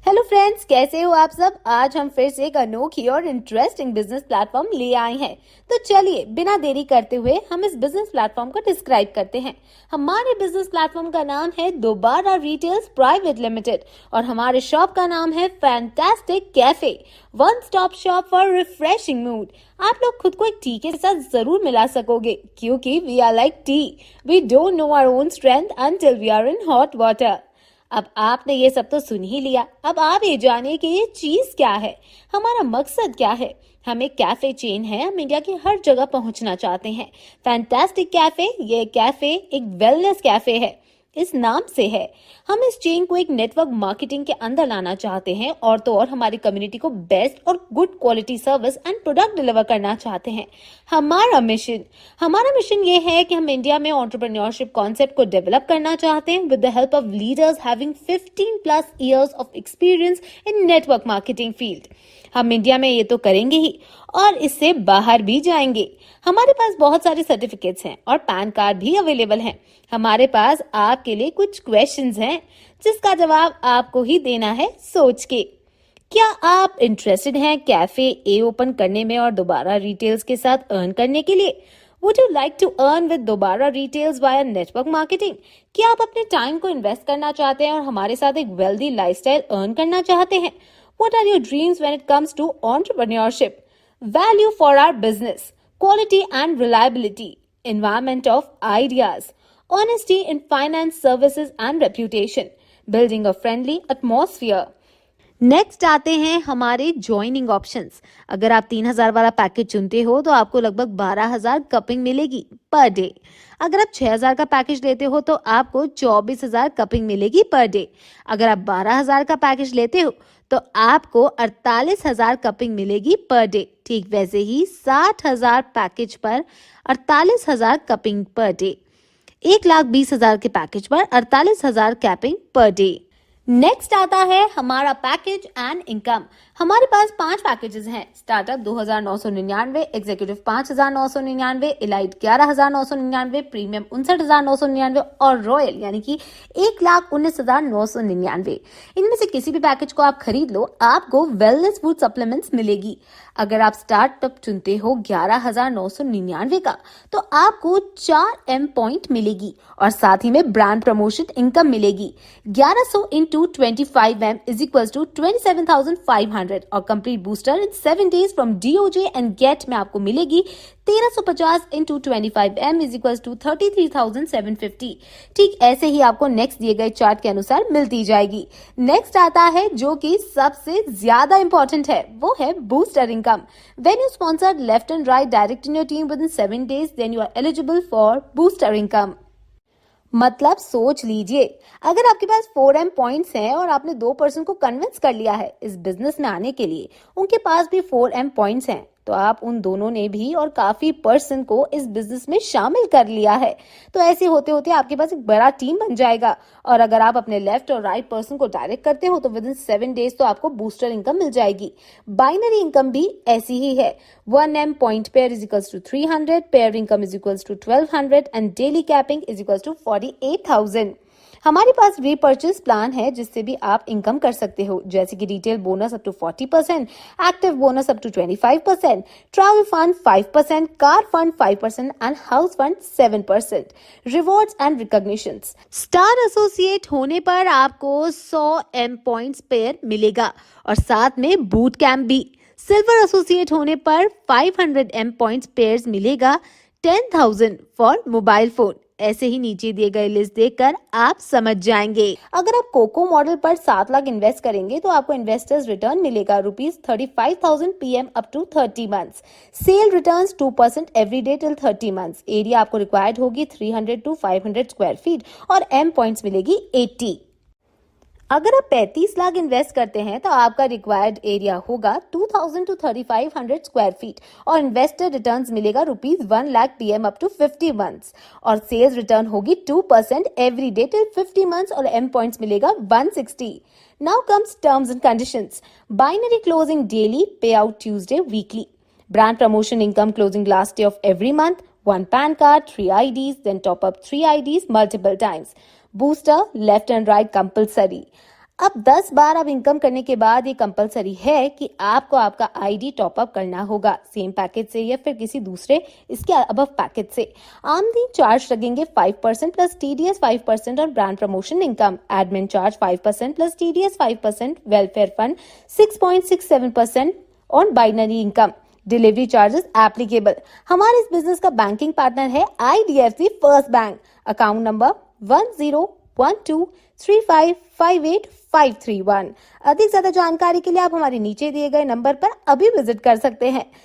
Hello friends, कैसे हो आप सब। आज हम फिर से एक अनोखी और इंटरेस्टिंग बिजनेस प्लेटफॉर्म ले आए हैं। तो चलिए बिना देरी करते हुए हम इस बिजनेस प्लेटफॉर्म को डिस्क्राइब करते हैं। हमारे बिजनेस प्लेटफॉर्म का नाम है दोबारा रिटेल्स प्राइवेट लिमिटेड और हमारे शॉप का नाम है fantastic cafe, one stop shop for refreshing mood. आप लोग खुद को एक टी के साथ जरूर मिला सकोगे क्योंकि we are like tea, we don't know our own strength until we are in hot water. अब आपने ये सब तो सुन ही लिया, अब आप ये जानिए कि ये चीज क्या है, हमारा मकसद क्या है। हम एक कैफे चेन है, हम इंडिया की हर जगह पहुंचना चाहते हैं। फैंटास्टिक कैफे, ये कैफे एक वेलनेस कैफे है, इस नाम से है। हम इस चेन को एक नेटवर्क मार्केटिंग के अंदर लाना चाहते हैं और तो और हमारी कम्युनिटी को बेस्ट और good quality service and product deliver करना चाहते हैं। हमारा मिशन ये है कि हम इंडिया में एंटरप्रेन्योरशिप कॉन्सेप्ट को डेवलप करना चाहते हैं with the help of leaders having 15+ years of experience in network marketing field. हम इंडिया में ये तो करेंगे ही और इससे बाहर भी जाएंगे। हमारे पास बहुत सारे सर्टिफिकेट्स हैं और पैन कार्ड भी अवेलेबल हैं। हमारे पास आपके लिए कुछ क्वेश्चंस हैं जिसका जवाब आपको ही देना है सोच के। क्या आप इंटरेस्टेड हैं कैफे ए ओपन करने में और दोबारा रिटेल्स के साथ अर्न करने के लिए? Would you like to earn with दोबारा रिटेल्स वाया नेटवर्क मार्केटिंग? क्या आप अपने टाइम को इन्वेस्ट करना चाहते हैं और हमारे साथ एक वेल्दी लाइफस्टाइल अर्न करना चाहते हैं? What are your dreams when it comes to entrepreneurship? Value for our business, quality and reliability, environment of ideas, honesty in finance services and reputation, building a friendly atmosphere. Next आते हैं हमारे joining options. अगर आप 3000 वाला package चुनते हो तो आपको लगभग 12,000 कपिंग मिलेगी पर डे। अगर आप 6000 का पैकेज लेते हो तो आपको 24,000 कपिंग मिलेगी पर डे। अगर आप 12,000 का पैकेज लेते हो तो आपको 48,000 कपिंग मिलेगी पर डे। ठीक वैसे ही 60,000 पैकेज पर 48,000 कपिंग पर डे। 1,20,000 के पैकेज पर 48,000 कैपिंग पर डे। नेक्स्ट आता है हमारा पैकेज एंड इनकम। हमारे पास 5 पैकेजेस हैं। स्टार्टअप 2,999, एग्जीक्यूटिव 5,999, इलाइट 11,999, प्रीमियम 59,999 और रॉयल यानी कि 1,19,999। इनमें से किसी भी पैकेज को आप खरीद लो, आपको वेलनेस फूड सप्लीमेंट्स मिलेगी। अगर आप स्टार्टअप चुनते हो 11,999 का तो आपको 4 M पॉइंट मिलेगी और साथ ही में ब्रांड प्रमोशन इनकम मिलेगी। 1100 into 25M is equals to 27,500 और complete booster in 7 days from DOJ and get में आपको मिलेगी 1350 into 25M is equals to 33,750। ठीक ऐसे ही आपको नेक्स्ट दिए गए चार्ट के अनुसार मिलती जाएगी। नेक्स्ट आता है जो कि सबसे ज्यादा इंपॉर्टेंट है, वो है booster income. When you sponsor left and right direct in your team within 7 days, then you are eligible for booster income। मतलब सोच लीजिए, अगर आपके पास 4M पॉइंट्स हैं और आपने 2 पर्सन को कन्विंस कर लिया है इस बिजनेस में आने के लिए, उनके पास भी 4M पॉइंट्स हैं, तो आप उन दोनों ने भी और काफी पर्सन को इस बिजनेस में शामिल कर लिया है। तो ऐसे होते होते आपके पास एक बड़ा टीम बन जाएगा और अगर आप अपने लेफ्ट और राइट पर्सन को डायरेक्ट करते हो तो विद इन 7 days तो आपको बूस्टर इनकम मिल जाएगी। बाइनरी इनकम भी ऐसी ही है। 1M point pair is equals to 300, pair income is equals to 1200 and daily capping is equals to 48,000। हमारे पास रीपर्चेस प्लान है जिससे भी आप इनकम कर सकते हो, जैसे कि retail bonus up to 40%, active bonus up to 25%, travel fund 5%, car fund 5% and house fund 7%। Rewards and recognitions. Star associate होने पर आपको 100 M पॉइंट्स पेयर मिलेगा और साथ में बूट कैंप भी। सिल्वर एसोसिएट होने पर 500 M पॉइंट्स पेयर्स मिलेगा, 10,000 फॉर मोबाइल फोन। ऐसे ही नीचे दिए गए लिस्ट देखकर आप समझ जाएंगे। अगर आप कोको मॉडल पर 7 लाख इन्वेस्ट करेंगे तो आपको इन्वेस्टर्स रिटर्न मिलेगा ₹35,000 PM up to 30 months। Sale returns 2% every day till 30 months। Area आपको रिक्वायर्ड होगी 300 to 500 स्क्वायर फीट और M पॉइंट्स मिलेगी 80। अगर आप 35 लाख इन्वेस्ट करते हैं तो आपका रिक्वायर्ड एरिया होगा 2,000 to 3,500 स्क्वायर फीट और इन्वेस्टर रिटर्न्स मिलेगा ₹1 lakh PM up to 50 months और सेल्स रिटर्न होगी 2% एवरी डे टिल 50 months और M पॉइंट्स मिलेगा 160। Now comes terms and conditions. Binary closing daily, pay out Tuesday weekly. Brand promotion income closing last day of every month, 1 PAN card, 3 IDs, then top up 3 IDs multiple times. Booster left and right compulsory. अब 10 बार अब income करने के बाद ये compulsory है कि आपको आपका आईडी टॉप अप करना होगा, सेम पैकेज से या फिर किसी दूसरे इसके अबव पैकेज से। आमदनी चार्ज लगेंगे 5% प्लस टीडीएस 5% और brand promotion income, admin charge 5% plus TDS 5%, welfare fund 6.67% और binary income. Delivery charges applicable. हमारे इस बिजनेस का बैंकिंग पार्टनर है IDFC first bank. Account number 101235585531। अधिक ज्यादा जानकारी के लिए आप हमारे नीचे दिए गए नंबर पर अभी विजिट कर सकते हैं।